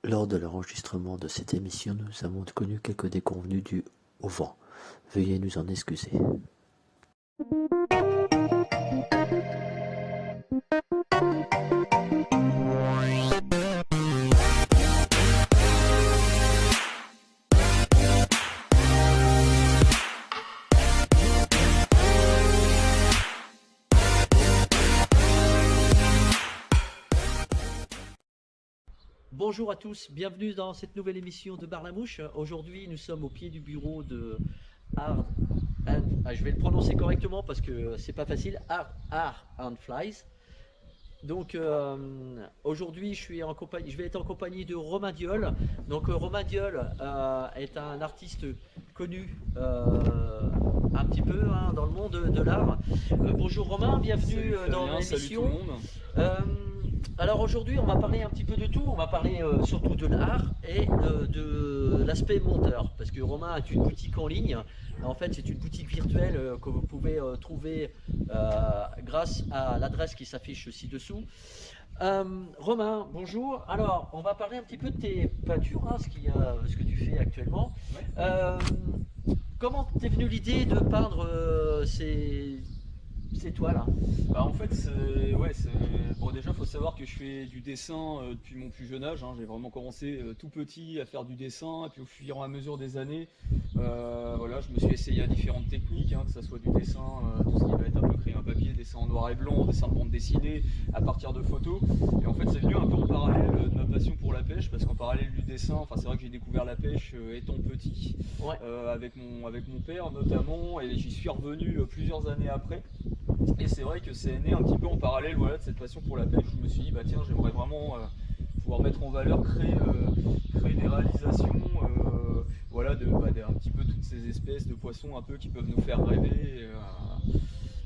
Lors de l'enregistrement de cette émission, nous avons connu quelques déconvenues dues au vent. Veuillez nous en excuser. Bonjour à tous, bienvenue dans cette nouvelle émission de Bar la Mouche. Aujourd'hui, nous sommes au pied du bureau de Hard and, je vais le prononcer correctement parce que c'est pas facile, Hard and Flies. Donc aujourd'hui, je vais être en compagnie de Romain Diol. Donc Romain Diol est un artiste connu un petit peu dans le monde de l'art. Bonjour Romain, bienvenue dans l'émission. Salut tout le monde. Alors aujourd'hui, on va parler un petit peu de tout. On va parler surtout de l'art et de l'aspect monteur. Parce que Romain a une boutique en ligne. En fait, c'est une boutique virtuelle que vous pouvez trouver grâce à l'adresse qui s'affiche ci-dessous. Romain, bonjour. Alors, on va parler un petit peu de tes peintures, ce que tu fais actuellement. Ouais. Comment t'es venue l'idée de peindre ces toiles? Bah en fait, bon, déjà, il faut savoir que je fais du dessin depuis mon plus jeune âge. J'ai vraiment commencé tout petit à faire du dessin, et puis au fur et à mesure des années, voilà, je me suis essayé à différentes techniques, que ce soit du dessin, tout ce qui va être un peu crayon papier, dessin en noir et blanc, dessin de bande dessinée, à partir de photos. Et en fait, c'est venu un peu en parallèle de ma passion pour la pêche, parce qu'en parallèle du dessin, c'est vrai que j'ai découvert la pêche étant petit, Ouais. avec mon père notamment, et j'y suis revenu plusieurs années après. Et c'est vrai que c'est né un petit peu en parallèle, voilà, de cette passion pour la pêche. Je me suis dit, bah tiens, j'aimerais vraiment pouvoir mettre en valeur, créer des réalisations, voilà, un petit peu toutes ces espèces de poissons un peu qui peuvent nous faire rêver.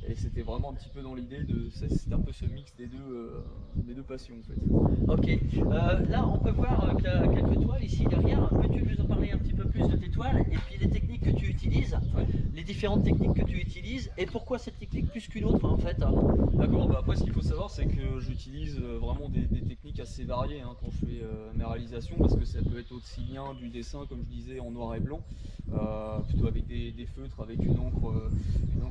Et c'était vraiment un petit peu dans l'idée c'était un peu ce mix des deux passions en fait. Ok. Là, on peut voir que tu as quelques toiles ici derrière. Peux-tu nous en parler un petit peu plus de tes toiles et puis les techniques que tu utilises, Ouais. les différentes techniques que tu utilises et pourquoi cette technique plus qu'une autre en fait? D'accord, bah après ce qu'il faut savoir c'est que j'utilise vraiment des techniques assez variées quand je fais mes réalisations, parce que ça peut être aussi bien du dessin comme je disais en noir et blanc, plutôt avec des feutres, avec une encre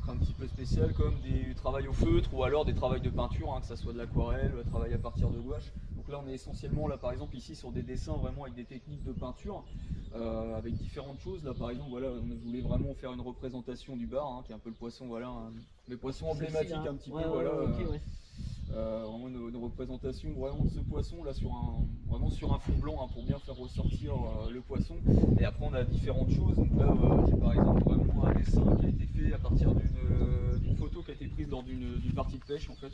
un petit peu spéciale, comme des travails au feutre ou alors des travails de peinture, que ce soit de l'aquarelle, travail à partir de gouache. Donc là on est essentiellement là par exemple ici sur des dessins vraiment avec des techniques de peinture, avec différentes choses. Là par exemple voilà, on voulait vraiment faire une représentation du bar, qui est un peu le poisson, voilà, les poissons emblématiques un petit peu, voilà. Ok, ouais. Vraiment une représentation vraiment de ce poisson là vraiment sur un fond blanc, pour bien faire ressortir le poisson. Et après on a différentes choses. Donc là j'ai par exemple vraiment un dessin qui a été fait à partir d'une photo qui a été prise lors d'une partie de pêche en fait.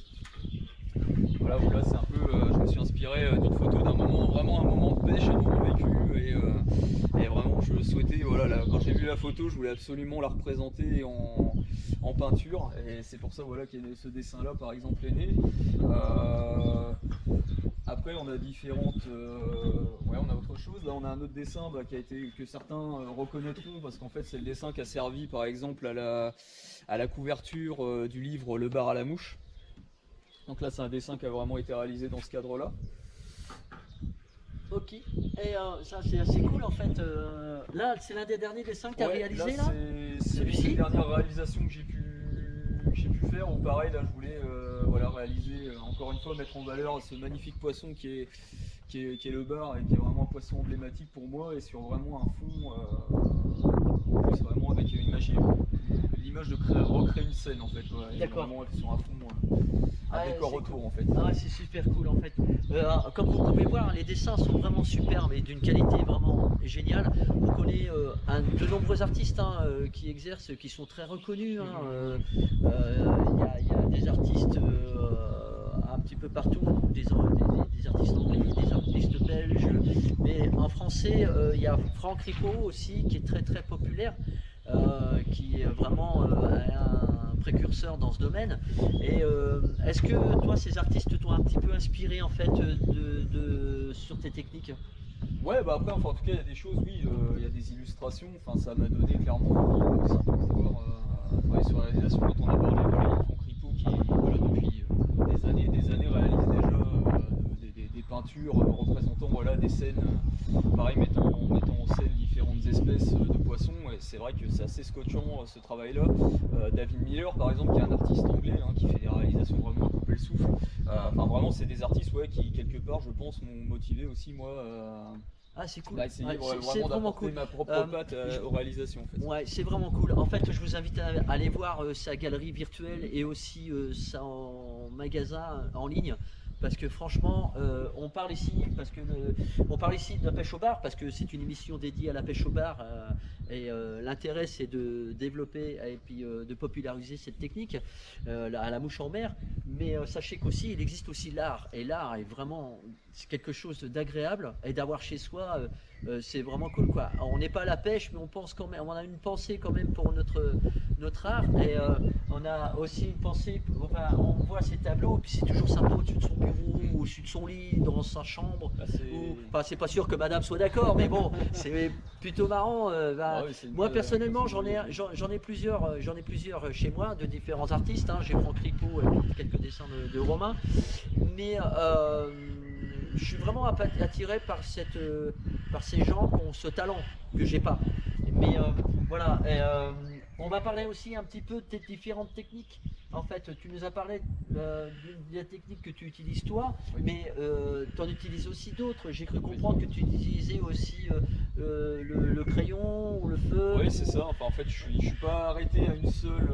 Voilà, donc là c'est un peu, je me suis inspiré d'une photo d'un moment, vraiment un moment de pêche, un moment vécu, et vraiment je souhaitais, voilà, quand j'ai vu la photo, je voulais absolument la représenter en peinture, et c'est pour ça voilà, ce dessin là par exemple est né. Après on a différentes, ouais, on a autre chose. Là on a un autre dessin que certains reconnaîtront, parce qu'en fait c'est le dessin qui a servi par exemple à la couverture du livre Le bar à la mouche. Donc là c'est un dessin qui a vraiment été réalisé dans ce cadre là. Ok. Et ça c'est assez cool en fait. Là c'est l'un des derniers dessins que tu as réalisé là. C'est Celui-ci une des dernières réalisations que j'ai pu faire, ou pareil là je voulais voilà, réaliser, encore une fois, mettre en valeur ce magnifique poisson qui est le bar, et qui est vraiment un poisson emblématique pour moi, et sur vraiment un fond, en plus vraiment avec une image, l'image de recréer une scène en fait, ouais, D'accord. vraiment sur un fond, un décor c'est autour cool. en fait. Ah ouais, c'est super cool en fait. Comme vous pouvez voir, les dessins sont vraiment superbes et d'une qualité vraiment géniale. On connaît de nombreux artistes qui exercent, qui sont très reconnus. Il y a des artistes un petit peu partout, des artistes anglais, des artistes belges. Mais en français, il y a Franck Ricot aussi qui est très très populaire. Qui est vraiment un précurseur dans ce domaine. Et est-ce que toi, ces artistes t'ont un petit peu inspiré en fait sur tes techniques? Ouais, bah après, enfin, en tout cas, il y a des choses, oui, il y a des illustrations, ça m'a donné clairement envie aussi de pouvoir travailler sur la réalisation dont on a parlé. Voilà, Franck Ripot qui, voilà, depuis des années réalise déjà des peintures représentant voilà, des scènes, pareil, mettant en scène différentes espèces de poissons. Et c'est vrai que c'est assez scotchant ce travail-là. David Miller, par exemple, qui est un artiste anglais, hein, qui fait des réalisations vraiment à couper le souffle. Enfin, vraiment, c'est des artistes ouais, qui, quelque part, je pense, m'ont motivé aussi, moi, Ah, c'est cool. bah, essayer Ouais, c'est vraiment vraiment d'apporter cool. ma propre patte Je- aux réalisations, en fait. Ouais, c'est vraiment cool. En fait, je vous invite à aller voir sa galerie virtuelle et aussi son magasin en ligne. Parce que franchement, on parle ici on parle ici de la pêche au bar parce que c'est une émission dédiée à la pêche au bar et l'intérêt c'est de développer et puis de populariser cette technique à la mouche en mer. Mais sachez qu'aussi il existe aussi l'art et l'art est vraiment c'est quelque chose d'agréable et d'avoir chez soi. C'est vraiment cool quoi. On n'est pas à la pêche, mais on pense quand même, on a une pensée quand même pour notre art et on a aussi une pensée. Enfin, on voit ces tableaux, et puis c'est toujours sympa au-dessus de son bureau, ou au-dessus de son lit, dans sa chambre. Bah, Enfin, c'est pas sûr que Madame soit d'accord, mais bon, c'est plutôt marrant. Ah ouais, c'est une Moi belle personnellement, façon j'en ai plusieurs, chez moi de différents artistes. Hein. J'ai Franck Ripot et puis quelques dessins de Romain, mais je suis vraiment attiré par ces gens qui ont ce talent que j'ai pas. Mais voilà, et, on va parler aussi un petit peu de tes différentes techniques. En fait, tu nous as parlé d'une des techniques que tu utilises toi, Oui. mais tu en utilises aussi d'autres. J'ai cru comprendre que tu utilisais aussi le crayon ou le feu. Oui, c'est ça. Enfin, en fait, je suis pas arrêté à une seule,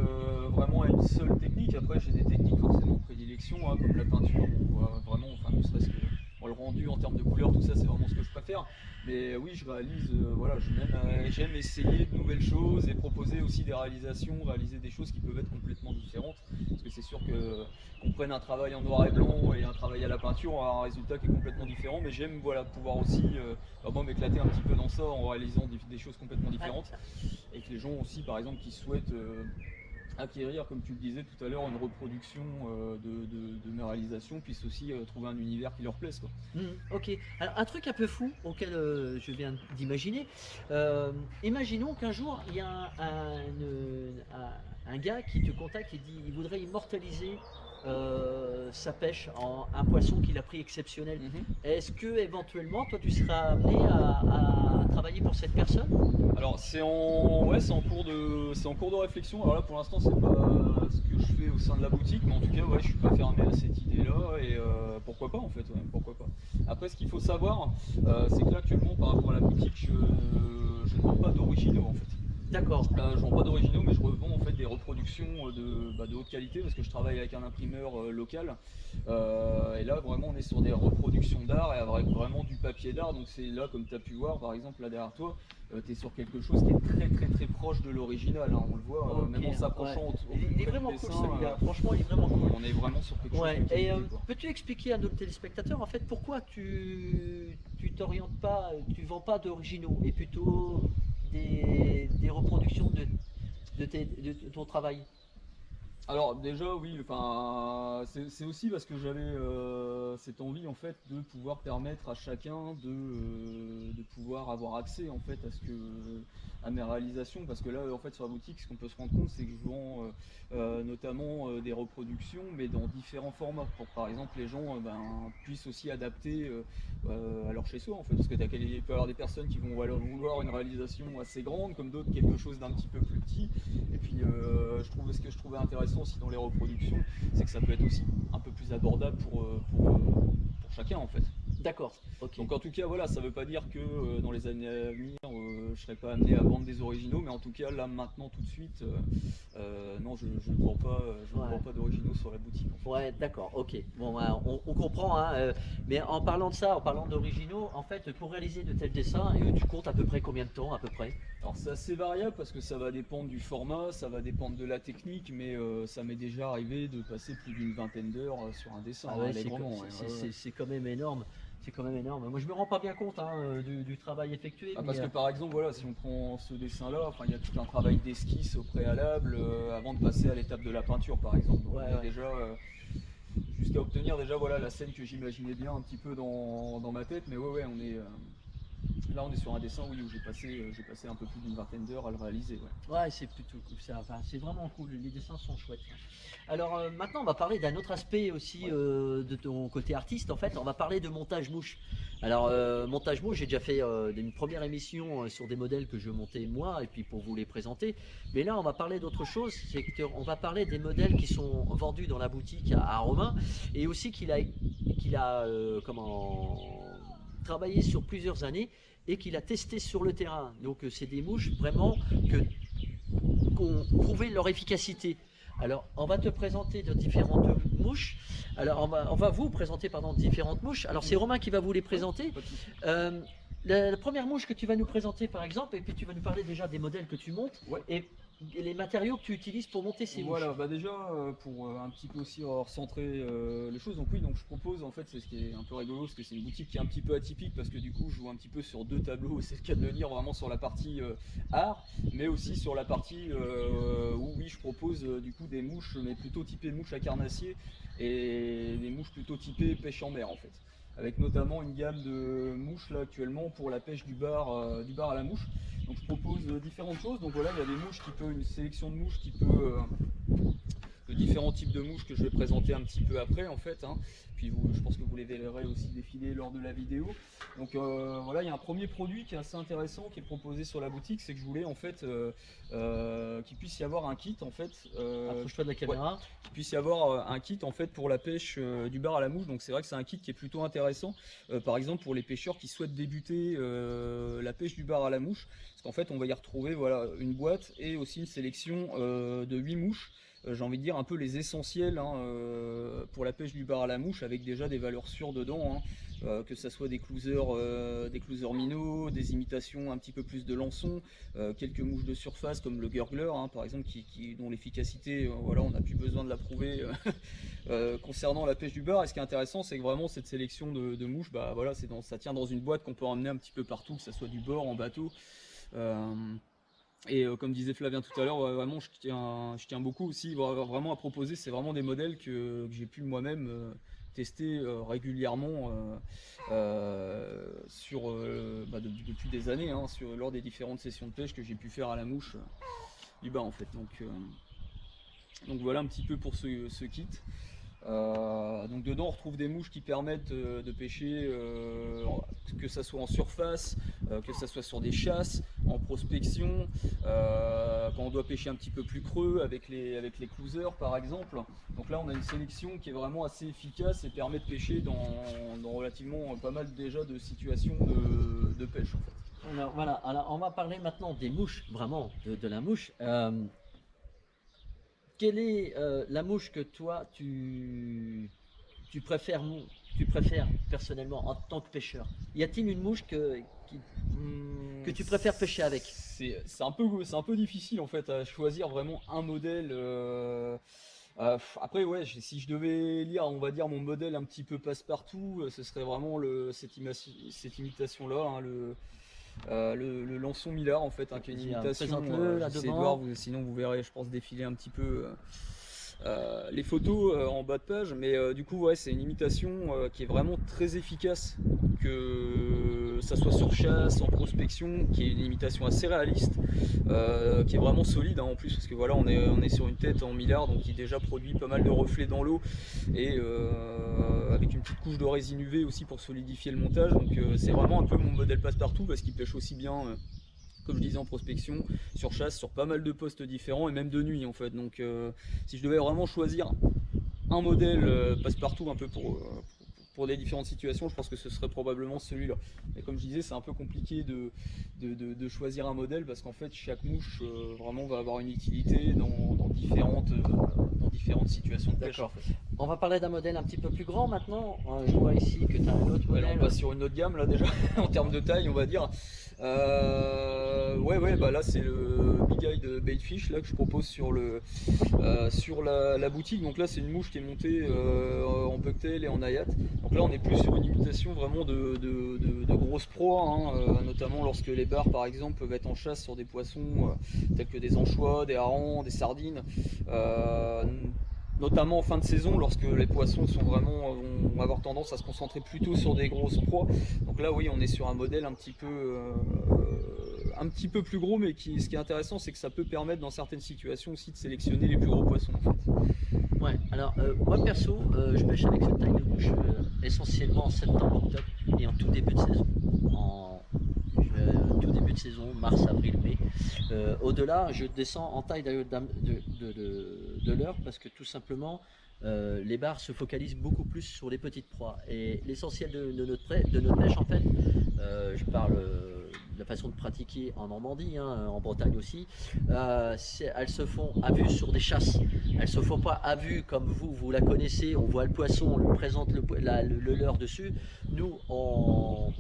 vraiment à une seule technique. Après, j'ai des techniques forcément de prédilection, hein, comme la peinture, où vraiment, enfin, ne serait-ce que le rendu en termes de couleur, tout ça, c'est vraiment ce que je préfère. Mais oui, je réalise, voilà, j'aime essayer de nouvelles choses et proposer aussi des réalisations, réaliser des choses qui peuvent être complètement différentes. Parce que c'est sûr que qu'on prenne un travail en noir et blanc et un travail à la peinture, on a un résultat qui est complètement différent. Mais j'aime voilà, pouvoir aussi moi m'éclater un petit peu dans ça en réalisant des choses complètement différentes. Et que les gens aussi, par exemple, qui souhaitent acquérir, comme tu le disais tout à l'heure, une reproduction de mes réalisations, puissent aussi trouver un univers qui leur plaise, quoi. Ok. Alors, un truc un peu fou auquel je viens d'imaginer. Imaginons qu'un jour il y a un gars qui te contacte et dit il voudrait immortaliser sa pêche en un poisson qu'il a pris exceptionnel. Est-ce que éventuellement toi tu seras amené à travailler pour cette personne? Alors ouais, c'est en cours de réflexion. Alors là pour l'instant c'est pas ce que je fais au sein de la boutique, mais en tout cas ouais, je suis pas fermé à cette idée-là et pourquoi pas en fait, ouais, pourquoi pas. Après ce qu'il faut savoir, c'est que là actuellement par rapport à la boutique, je ne vends pas d'originaux en fait. D'accord. Je vends pas d'originaux, mais je revends en fait des reproductions de haute qualité parce que je travaille avec un imprimeur local. Et là, vraiment, on est sur des reproductions d'art et avec vraiment du papier d'art. Donc, c'est là, comme tu as pu voir, par exemple, là derrière toi, tu es sur quelque chose qui est très très très proche de l'original. Hein. On le voit, Ok, même en s'approchant ouais. Il est vraiment cool celui-là. Franchement, il est vraiment cool. On est vraiment sur quelque chose Ouais. de Et qualité, quoi. peux-tu expliquer à nos téléspectateurs en fait pourquoi tu t'orientes pas, tu vends pas d'originaux et plutôt des reproductions de ton travail? Alors déjà oui, enfin c'est aussi parce que j'avais cette envie en fait de pouvoir permettre à chacun de pouvoir avoir accès en fait à mes réalisations, parce que là en fait sur la boutique ce qu'on peut se rendre compte c'est que je vends notamment des reproductions mais dans différents formats pour par exemple les gens puissent aussi adapter à leur chez soi en fait, parce que il peut y avoir des personnes qui vont vouloir une réalisation assez grande comme d'autres quelque chose d'un petit peu plus petit. Et puis ce que je trouvais intéressant aussi dans les reproductions, c'est que ça peut être aussi un peu plus abordable pour chacun en fait. D'accord, ok. Donc en tout cas voilà, ça veut pas dire que dans les années à venir je serai pas amené à vendre des originaux, mais en tout cas là maintenant tout de suite non je ne vends pas, je ne vends pas d'originaux sur la boutique en fait. Ouais, d'accord, ok. Bon, bah, on comprend, hein, mais en parlant de ça, en parlant d'originaux, en fait, pour réaliser de tels dessins, tu comptes à peu près combien de temps, à peu près? Alors c'est assez variable parce que ça va dépendre du format, ça va dépendre de la technique, mais ça m'est déjà arrivé de passer plus d'une vingtaine d'heures sur un dessin, Ah ouais, allègrement, ouais. c'est quand même énorme. C'est quand même énorme. Moi, je me rends pas bien compte hein, du travail effectué. Ah, mais, parce que par exemple, voilà, si on prend ce dessin-là, enfin, il y a tout un travail d'esquisse au préalable avant de passer à l'étape de la peinture, par exemple. Donc, Ouais, on est ouais. déjà jusqu'à obtenir déjà voilà la scène que j'imaginais bien un petit peu dans ma tête, mais ouais, on est Là, on est sur un dessin où j'ai passé un peu plus d'une vingtaine d'heures à le réaliser. Ouais. Ouais, c'est plutôt cool. Enfin, c'est vraiment cool. Les dessins sont chouettes. Alors maintenant, on va parler d'un autre aspect aussi de ton côté artiste. En fait, on va parler de montage mouche. Alors, montage mouche, j'ai déjà fait une première émission sur des modèles que je montais moi, et puis pour vous les présenter. Mais là, on va parler d'autre chose. C'est qu'on va parler des modèles qui sont vendus dans la boutique à Romain, et aussi qu'il a travaillé sur plusieurs années et qu'il a testé sur le terrain. Donc c'est des mouches vraiment qu'on prouvait leur efficacité. Alors on va te présenter de différentes mouches. Alors on va vous présenter différentes mouches. Alors c'est Romain qui va vous les présenter. La première mouche que tu vas nous présenter par exemple, et puis tu vas nous parler déjà des modèles que tu montes et les matériaux que tu utilises pour monter ces mouches. Voilà, bah déjà pour un petit peu aussi recentrer les choses, donc oui, donc je propose en fait, c'est ce qui est un peu rigolo, parce que c'est une boutique qui est un petit peu atypique, parce que du coup je joue un petit peu sur deux tableaux, c'est le cas de le dire, vraiment sur la partie art, mais aussi sur la partie où oui je propose du coup des mouches, mais plutôt typées mouches à carnassier, et des mouches plutôt typées pêche en mer en fait, avec notamment une gamme de mouches là actuellement pour la pêche du bar à la mouche. Donc je propose différentes choses. Donc voilà, il y a des mouches une sélection de mouches de différents types de mouches que je vais présenter un petit peu après en fait. Puis je pense que vous les verrez aussi défiler lors de la vidéo. Donc voilà, il y a un premier produit qui est assez intéressant qui est proposé sur la boutique, c'est que je voulais en fait qu'il puisse y avoir un kit en fait. Approche-toi de la caméra. Qu'il puisse y avoir un kit en fait pour la pêche du bar à la mouche. Donc c'est vrai que c'est un kit qui est plutôt intéressant. Par exemple pour les pêcheurs qui souhaitent débuter la pêche du bar à la mouche, parce qu'en fait on va y retrouver voilà une boîte et aussi une sélection de 8 mouches. J'ai envie de dire un peu les essentiels pour la pêche du bar à la mouche, avec déjà des valeurs sûres dedans, que ce soit des clousers minots, des imitations un petit peu plus de lançons, quelques mouches de surface comme le gurgler par exemple, dont l'efficacité, voilà, on n'a plus besoin de la prouver concernant la pêche du bar. Et ce qui est intéressant, c'est que vraiment cette sélection de mouches, bah, voilà, ça tient dans une boîte qu'on peut emmener un petit peu partout, que ce soit du bord, en bateau. Et comme disait Flavien tout à l'heure, vraiment je tiens beaucoup aussi vraiment à proposer, c'est vraiment des modèles que j'ai pu moi-même tester régulièrement depuis des années, lors des différentes sessions de pêche que j'ai pu faire à la mouche du bar en fait. Donc voilà un petit peu pour ce kit. Donc dedans on retrouve des mouches qui permettent de pêcher, que ça soit en surface, que ça soit sur des chasses, en prospection, quand on doit pêcher un petit peu plus creux avec les clousers par exemple. Donc là on a une sélection qui est vraiment assez efficace et permet de pêcher dans relativement pas mal déjà de situations de pêche en fait. Voilà, alors on va parler maintenant des mouches, vraiment de la mouche. Quelle est la mouche que toi tu préfères personnellement en tant que pêcheur? Y a-t-il une mouche que tu préfères pêcher avec? C'est un peu difficile en fait à choisir vraiment un modèle. Après ouais, si je devais lire, on va dire mon modèle un petit peu passe-partout, ce serait vraiment cette imitation là, le lançon Millard en fait, qui est une imitation. Sinon vous verrez, je pense, défiler un petit peu les photos en bas de page, mais du coup ouais, c'est une imitation qui est vraiment très efficace, que ça soit sur chasse, en prospection, qui est une imitation assez réaliste, qui est vraiment solide en plus, parce que voilà, on est sur une tête en Millard, donc qui déjà produit pas mal de reflets dans l'eau, et avec une petite couche de résine UV aussi pour solidifier le montage. Donc c'est vraiment un peu mon modèle passe-partout, parce qu'il pêche aussi bien comme je disais, en prospection, sur chasse, sur pas mal de postes différents, et même de nuit en fait. Donc si je devais vraiment choisir un modèle passe-partout un peu pour les différentes situations, je pense que ce serait probablement celui-là. Mais comme je disais, c'est un peu compliqué de choisir un modèle, parce qu'en fait chaque mouche vraiment va avoir une utilité dans différentes situations de pêche. En fait. On va parler d'un modèle un petit peu plus grand maintenant. Je vois ici que tu as un autre modèle. On passe sur une autre gamme là déjà, en termes de taille on va dire. Bah là c'est le Big Eye de Baitfish là, que je propose sur la boutique. Donc là c'est une mouche qui est montée en bucktail et en hayat. Donc là on est plus sur une imitation vraiment de grosses proies, notamment lorsque les bars par exemple peuvent être en chasse sur des poissons tels que des anchois, des harengs, des sardines. notamment en fin de saison, lorsque les poissons vont avoir tendance à se concentrer plutôt sur des grosses proies. Donc là, oui, on est sur un modèle un petit peu plus gros, mais ce qui est intéressant, c'est que ça peut permettre dans certaines situations aussi de sélectionner les plus gros poissons en fait. Ouais, alors moi perso, je pêche avec cette taille de mouche essentiellement en septembre, octobre et en tout début de saison. Tout début de saison, mars, avril, mai. Au-delà, je descends en taille de l'heure parce que tout simplement, les bars se focalisent beaucoup plus sur les petites proies. Et l'essentiel de notre pêche, en fait, je parle de la façon de pratiquer en Normandie, hein, en Bretagne aussi, elles se font à vue sur des chasses. Elles se font pas à vue comme vous la connaissez, on voit le poisson, on lui présente le leurre dessus. Nous, on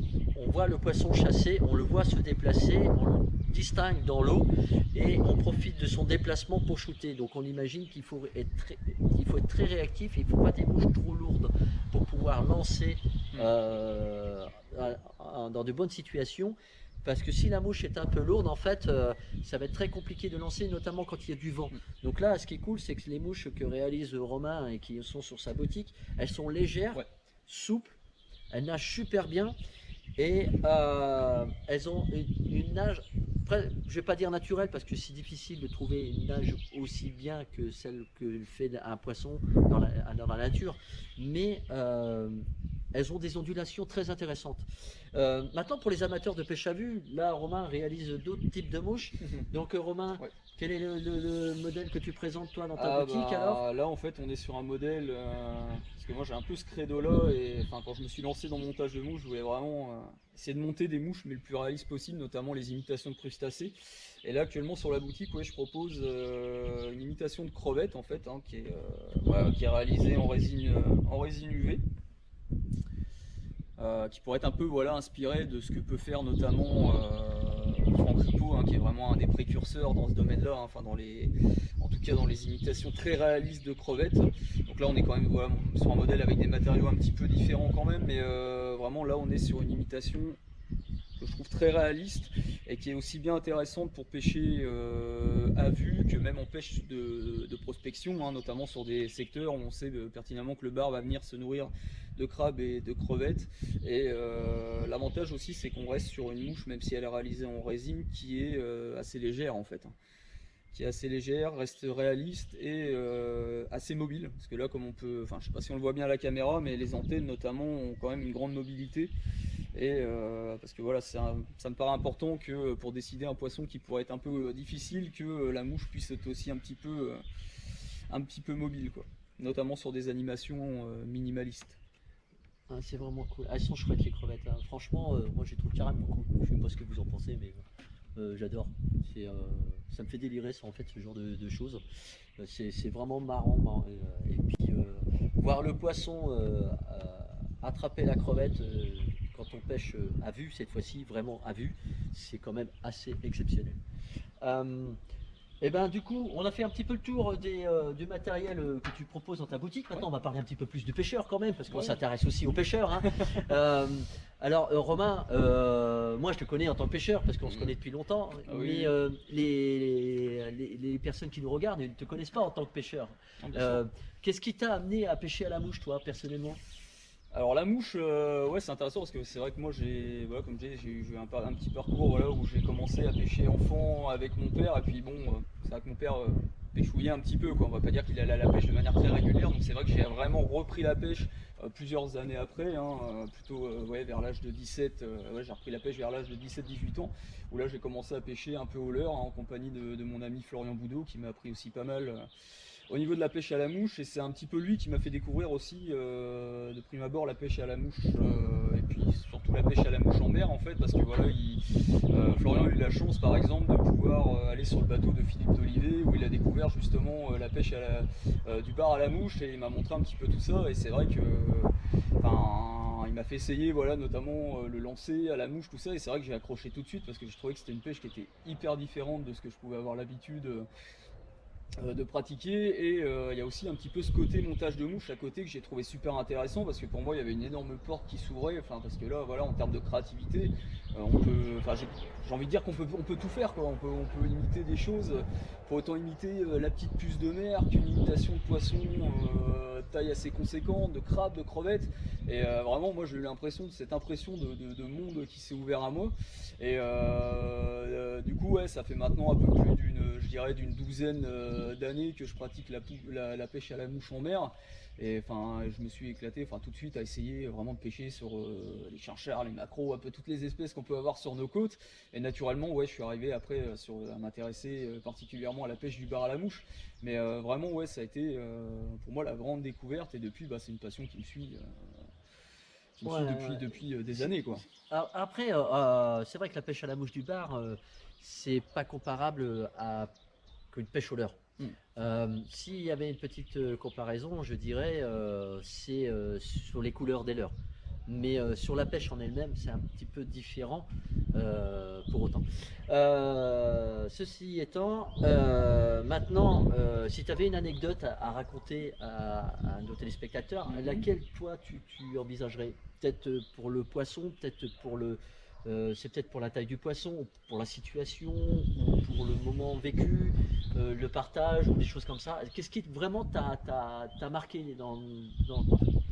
voit le poisson chasser, on le voit se déplacer, on le distingue dans l'eau et on profite de son déplacement pour shooter. Donc on imagine qu'il faut être très réactif et il ne faut pas des mouches trop lourdes pour pouvoir lancer dans de bonnes situations. Parce que si la mouche est un peu lourde, en fait, ça va être très compliqué de lancer, notamment quand il y a du vent. Donc là, ce qui est cool, c'est que les mouches que réalise Romain et qui sont sur sa boutique, elles sont légères, souples, elles nagent super bien et elles ont une nage, je ne vais pas dire naturelle parce que c'est difficile de trouver une nage aussi bien que celle que fait un poisson dans la nature, mais elles ont des ondulations très intéressantes. Maintenant, pour les amateurs de pêche à vue, là, Romain réalise d'autres types de mouches. Donc, Romain, quel est le modèle que tu présentes, toi, dans ta boutique, alors? Là, en fait, on est sur un modèle, parce que moi, j'ai un peu ce credo-là, et quand je me suis lancé dans le montage de mouches, je voulais vraiment essayer de monter des mouches, mais le plus réaliste possible, notamment les imitations de crustacés. Et là, actuellement, sur la boutique, je propose une imitation de crevette, en fait, hein, qui est réalisée en résine UV. Qui pourrait être un peu inspiré de ce que peut faire notamment Franck Ripaud, hein, qui est vraiment un des précurseurs dans ce domaine-là, hein, en tout cas dans les imitations très réalistes de crevettes. Donc là on est quand même sur un modèle avec des matériaux un petit peu différents quand même, mais vraiment là on est sur une imitation que je trouve très réaliste et qui est aussi bien intéressante pour pêcher à vue que même en pêche de prospection, hein, notamment sur des secteurs où on sait pertinemment que le bar va venir se nourrir de crabes et de crevettes. Et l'avantage aussi, c'est qu'on reste sur une mouche, même si elle est réalisée en résine, qui est assez légère en fait. Qui est assez légère, reste réaliste et assez mobile. Parce que là, comme je sais pas si on le voit bien à la caméra, mais les antennes notamment ont quand même une grande mobilité. Et parce que ça me paraît important que pour décider un poisson qui pourrait être un peu difficile, que la mouche puisse être aussi un petit peu mobile, quoi. Notamment sur des animations minimalistes. Ah, c'est vraiment cool. Elles sont chouettes les crevettes, hein. Franchement, moi je les trouve carrément cool. Je sais pas ce que vous en pensez, mais j'adore. Ça me fait délirer ça, en fait, ce genre de choses. C'est vraiment marrant. Et puis voir le poisson attraper la crevette quand on pêche à vue, cette fois-ci vraiment à vue, c'est quand même assez exceptionnel. Et ben du coup, on a fait un petit peu le tour du matériel que tu proposes dans ta boutique. Maintenant, on va parler un petit peu plus du pêcheur quand même, parce qu'on s'intéresse aussi aux pêcheurs, hein. Alors Romain, moi je te connais en tant que pêcheur parce qu'on se connaît depuis longtemps, mais les personnes qui nous regardent ne te connaissent pas en tant que pêcheur. Qu'est-ce qui t'a amené à pêcher à la mouche, toi, personnellement? Alors la mouche, c'est intéressant parce que c'est vrai que moi j'ai eu un petit parcours où j'ai commencé à pêcher enfant avec mon père, et puis c'est vrai que mon père pêchouillait un petit peu, quoi. On va pas dire qu'il allait à la pêche de manière très régulière, donc c'est vrai que j'ai vraiment repris la pêche plusieurs années après, hein, plutôt vers l'âge de 17, j'ai repris la pêche vers l'âge de 17-18 ans, où là j'ai commencé à pêcher un peu au leurre, hein, en compagnie de mon ami Florian Boudot, qui m'a appris aussi pas mal au niveau de la pêche à la mouche, et c'est un petit peu lui qui m'a fait découvrir aussi de prime abord la pêche à la mouche, et puis surtout la pêche à la mouche en mer, en fait, parce que Florian a eu la chance par exemple de pouvoir aller sur le bateau de Philippe d'Olivet, où il a découvert justement la pêche du bar à la mouche, et il m'a montré un petit peu tout ça, et c'est vrai que il m'a fait essayer notamment le lancer à la mouche, tout ça, et c'est vrai que j'ai accroché tout de suite parce que je trouvais que c'était une pêche qui était hyper différente de ce que je pouvais avoir l'habitude de pratiquer. Et il y a aussi un petit peu ce côté montage de mouche à côté que j'ai trouvé super intéressant, parce que pour moi il y avait une énorme porte qui s'ouvrait, parce que là en termes de créativité, J'ai envie de dire on peut tout faire, quoi. On peut imiter des choses, faut autant imiter la petite puce de mer qu'une imitation de poisson taille assez conséquente, de crabe, de crevettes. Et vraiment, moi j'ai eu cette impression de monde qui s'est ouvert à moi. Et du coup, ouais, ça fait maintenant un peu plus d'une douzaine d'années que je pratique la pêche à la mouche en mer. Et enfin, je me suis éclaté, tout de suite à essayer vraiment de pêcher sur les chinchards, les maquereaux, un peu toutes les espèces qu'on peut avoir sur nos côtes. Et naturellement, ouais, je suis arrivé après à m'intéresser particulièrement à la pêche du bar à la mouche. Mais vraiment, ouais, ça a été pour moi la grande découverte. Et depuis, c'est une passion qui me suit, Ouais, ouais. depuis des années, quoi. Alors, après, c'est vrai que la pêche à la mouche du bar, c'est pas comparable à qu'une pêche au leurre. Hmm. S'il y avait une petite comparaison, je dirais, c'est sur les couleurs des leurres. Mais sur la pêche en elle-même, c'est un petit peu différent pour autant. Ceci étant, maintenant, si tu avais une anecdote à raconter à nos téléspectateurs, laquelle toi tu envisagerais? Peut-être pour le poisson, peut-être pour c'est peut-être pour la taille du poisson, pour la situation, ou pour le moment vécu, le partage, ou des choses comme ça. Qu'est-ce qui vraiment t'a marqué dans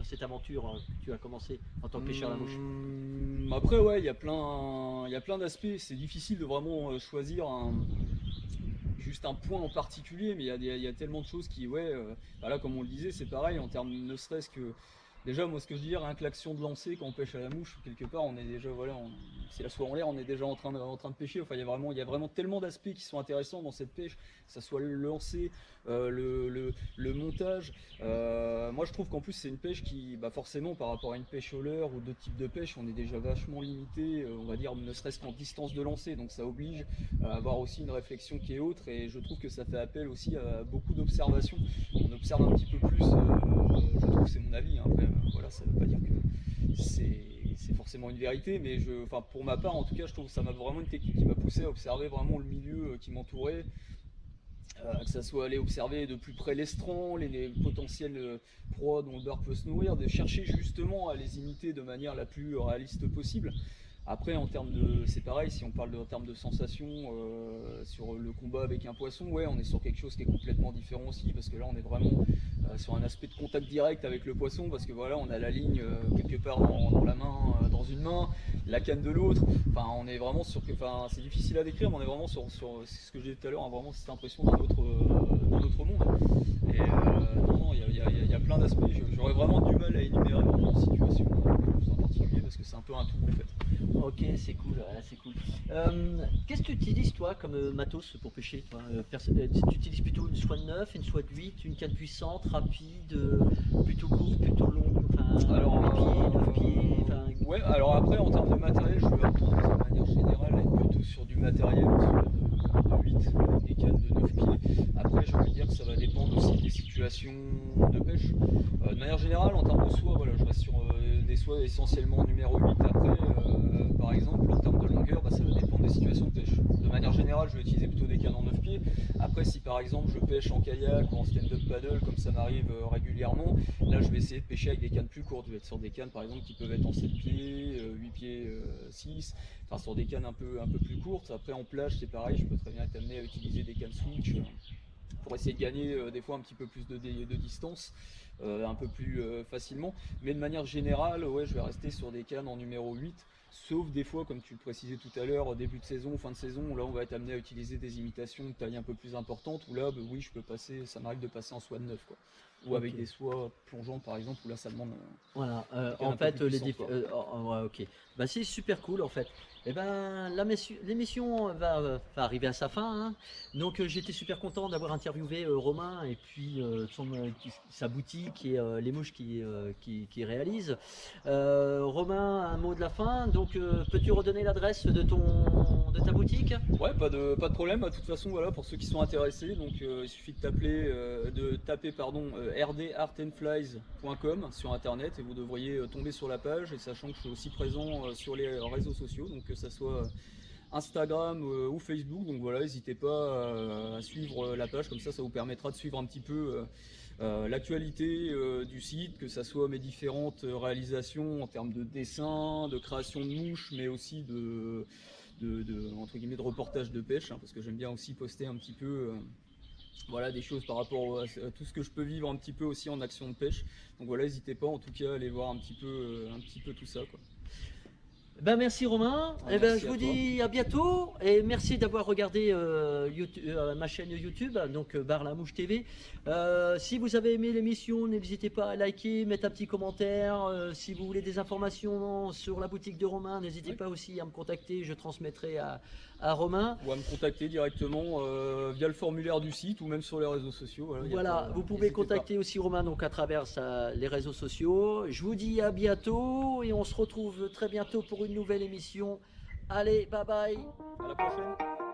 cette aventure que tu as commencé en tant que pêcheur à la mouche? Après, ouais, il y a plein d'aspects. C'est difficile de vraiment choisir juste un point en particulier, mais il y a tellement de choses qui, ouais, là, comme on le disait, c'est pareil en termes ne serait-ce que. Déjà, moi, ce que je dis, rien que l'action de lancer quand on pêche à la mouche, quelque part, on est déjà, voilà, c'est la soie en l'air, on est déjà en train de pêcher. Enfin, il y a vraiment tellement d'aspects qui sont intéressants dans cette pêche, que ça soit le lancer, le montage. Moi, je trouve qu'en plus, c'est une pêche qui, forcément, par rapport à une pêche au leurre ou d'autres types de pêche, on est déjà vachement limité, on va dire, ne serait-ce qu'en distance de lancer. Donc, ça oblige à avoir aussi une réflexion qui est autre. Et je trouve que ça fait appel aussi à beaucoup d'observations. On observe un petit peu plus, je trouve, c'est mon avis, hein. Après, voilà, ça veut pas dire que c'est forcément une vérité, mais pour ma part, en tout cas, je trouve que ça m'a vraiment une technique qui m'a poussé à observer vraiment le milieu qui m'entourait, que ça soit aller observer de plus près l'estran, les potentiels proies dont le beurre peut se nourrir, de chercher justement à les imiter de manière la plus réaliste possible. Après, c'est pareil, si on parle en termes de sensations sur le combat avec un poisson, ouais, on est sur quelque chose qui est complètement différent aussi, parce que là, on est vraiment sur un aspect de contact direct avec le poisson, parce que voilà, on a la ligne quelque part dans la main, dans une main, la canne de l'autre. Enfin, on est vraiment c'est difficile à décrire, mais on est vraiment sur ce que j'ai dit tout à l'heure, hein, vraiment cette impression d'un autre monde. Et non, il y a plein d'aspects. J'aurais vraiment du mal à énumérer une situation en particulier, parce que c'est un peu un tout en fait. Ok, c'est cool, ouais, c'est cool. Qu'est-ce que tu utilises toi comme matos pour pêcher toi tu utilises plutôt une soie de 9, une soie de 8, une canne puissante, rapide, plutôt courte, plutôt longue, Alors, 8 pieds, 9 pieds, ouais, alors après en termes de matériel, je vais tendance de manière générale à être plutôt sur du matériel de 8 avec des cannes de 9 pieds. Après, je veux dire que ça va dépendre aussi des situations de pêche. De manière générale, en termes de soie, voilà, je reste sur des soies essentiellement numéro 8. Après, par exemple, en termes de longueur, ça va dépendre des situations de pêche. De manière générale, je vais utiliser plutôt des cannes en 9 pieds. Après, si par exemple je pêche en kayak ou en stand-up paddle, comme ça m'arrive régulièrement, là je vais essayer de pêcher avec des cannes plus courtes. Je vais être sur des cannes par exemple qui peuvent être en 7 pieds, 8 pieds, 6, enfin sur des cannes un peu plus courtes. Après en plage c'est pareil, je peux très bien être amené à utiliser des cannes switch pour essayer de gagner des fois un petit peu plus de distance, un peu plus facilement. Mais de manière générale, ouais, je vais rester sur des cannes en numéro 8. Sauf des fois, comme tu le précisais tout à l'heure, début de saison, fin de saison, où là on va être amené à utiliser des imitations de taille un peu plus importante, où là, oui, je peux passer, ça m'arrive de passer en soie de 9, quoi. Ou avec des soies plongeantes par exemple, où là ça demande. Voilà, en en fait, ouais, ok. C'est super cool en fait. Et ben, l'émission va arriver à sa fin, hein. Donc, j'étais super content d'avoir interviewé Romain et puis sa boutique et les mouches qui réalise. Romain, un mot de la fin. Donc, peux-tu redonner l'adresse de ta boutique? Ouais, pas de problème. De toute façon, voilà, pour ceux qui sont intéressés, donc il suffit de taper rdartandflies.com sur internet et vous devriez tomber sur la page. Et sachant que je suis aussi présent sur les réseaux sociaux, donc que ça soit Instagram ou Facebook. Donc voilà, n'hésitez pas à suivre la page, comme ça vous permettra de suivre un petit peu l'actualité du site, que ça soit mes différentes réalisations en termes de dessin, de création de mouches, mais aussi entre guillemets de reportage de pêche, hein, parce que j'aime bien aussi poster un petit peu voilà, des choses par rapport à tout ce que je peux vivre un petit peu aussi en action de pêche. Donc voilà, n'hésitez pas en tout cas à aller voir un petit peu tout ça, quoi. Ben merci Romain, Ah, et ben, merci je à vous toi. dis à bientôt et merci d'avoir regardé ma chaîne YouTube, donc Bar la Mouche TV. Si vous avez aimé l'émission, n'hésitez pas à liker, mettre un petit commentaire. Si vous voulez des informations sur la boutique de Romain, n'hésitez Oui. pas aussi à me contacter, je transmettrai à Romain. Ou à me contacter directement via le formulaire du site ou même sur les réseaux sociaux. Voilà, Voilà, vous pouvez contacter aussi Romain donc à travers les réseaux sociaux. Je vous dis à bientôt et on se retrouve très bientôt pour une nouvelle émission. Allez, bye bye. À la prochaine.